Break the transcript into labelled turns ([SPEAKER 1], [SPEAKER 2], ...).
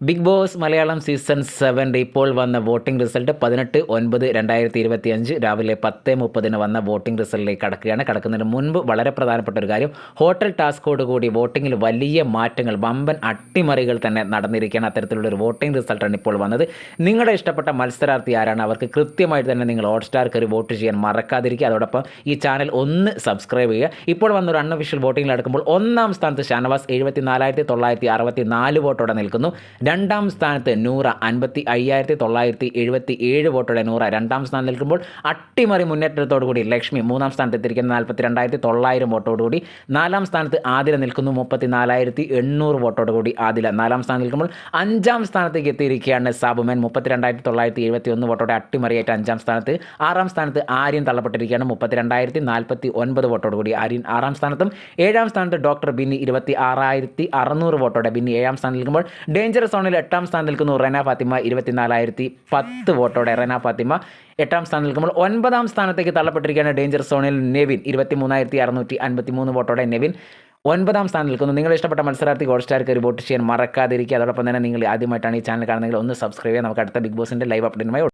[SPEAKER 1] Big boss Malayalam season 7 ഇപ്പോൾ വന്ന voting result 18/9/2025 രാവിലെ 10:30 വന്ന വോട്ടിംഗ് റിസൾട്ടിലേക്ക് കടക്കുന്നതിന് മുൻപ് വളരെ പ്രധാനപ്പെട്ട ഒരു കാര്യം, ഹോട്ടൽ ടാസ്കോട് കൂടി വോട്ടിങ്ങിൽ വലിയ മാറ്റങ്ങൾ, വമ്പൻ അട്ടിമറികൾ തന്നെ നടന്നിരിക്കുകയാണ്. അത്തരത്തിലുള്ള ഒരു വോട്ടിംഗ് റിസൾട്ടാണ് ഇപ്പോൾ വന്നത്. നിങ്ങളുടെ ഇഷ്ടപ്പെട്ട മത്സരാർത്ഥി ആരാണ്, അവർക്ക് കൃത്യമായിട്ട് തന്നെ നിങ്ങൾ ഹോട്ട്സ്റ്റാർ കയറി വോട്ട് ചെയ്യാൻ മറക്കാതിരിക്കുക. അതോടൊപ്പം ഈ ചാനൽ ഒന്ന് സബ്സ്ക്രൈബ് ചെയ്യുക. ഇപ്പോൾ വന്നൊരു അൺഒഫീഷ്യൽ വോട്ടിങ്ങിൽ നടക്കുമ്പോൾ ഒന്നാം സ്ഥാനത്ത് ഷാനവാസ് 74,964 വോട്ടോടെ നിൽക്കുന്നു. രണ്ടാം സ്ഥാനത്ത് നൂറ 55,977 വോട്ടോടെ നൂറ രണ്ടാം സ്ഥാനത്ത് നിൽക്കുമ്പോൾ അട്ടിമറി മുന്നേറ്റത്തോടുകൂടി ലക്ഷ്മി മൂന്നാം സ്ഥാനത്ത് എത്തിയിരിക്കുന്ന 42,900 വോട്ടോടുകൂടി. നാലാം സ്ഥാനത്ത് ആദില നിൽക്കുന്നു 34,800 വോട്ടോടുകൂടി ആദില നാലാം സ്ഥാനത്ത് നിൽക്കുമ്പോൾ അഞ്ചാം സ്ഥാനത്തേക്ക് എത്തിയിരിക്കുകയാണ് സാബുമൻ 32,971 വോട്ടോടെ അട്ടിമറിയായിട്ട് അഞ്ചാം സ്ഥാനത്ത്. ആറാം സ്ഥാനത്ത് ആര്യൻ തള്ളപ്പെട്ടിരിക്കുകയാണ് 32,049 വോട്ടോടുകൂടി ആര്യൻ ആറാം സ്ഥാനത്തും. ഏഴാം സ്ഥാനത്ത് ഡോക്ടർ ബിന്നി 26,600 വോട്ടോടെ ബിന്നി ഏഴാം സ്ഥാനത്ത് നിൽക്കുമ്പോൾ ഡേഞ്ചർ സോണിൽ എട്ടാം സ്ഥാനത്ത് നിൽക്കുന്നു റെന ഫാത്തിമ 24,010 വോട്ടോടെ റെന ഫാത്തിമ എട്ടാം സ്ഥാനത്ത് നിൽക്കുമ്പോൾ ഒൻപതാം സ്ഥാനത്തേക്ക് തള്ളപ്പെട്ടിരിക്കുകയാണ് ഡേഞ്ചർ സോണിൽ നെവിൻ 23,653 വോട്ടോടെ നെവിൻ ഒൻപതാം സ്ഥാനത്ത് നിൽക്കുന്നു. നിങ്ങൾ ഇഷ്ടപ്പെട്ട മത്സരാർത്ഥി ഹോട്ട്സ്റ്റാർ കയറി വോട്ട് ചെയ്യാൻ മറക്കാതിരിക്കുക. അതോടൊപ്പം തന്നെ നിങ്ങൾ ആദ്യമായിട്ടാണ് ഈ ചാനൽ കാണുന്നതെങ്കിൽ ഒന്ന് സബ്സ്ക്രൈബ് ചെയ്യുക. നമുക്ക് അടുത്ത ബിഗ് ബോസിൻ്റെ ലൈവ് അപ്ഡേറ്റുമായി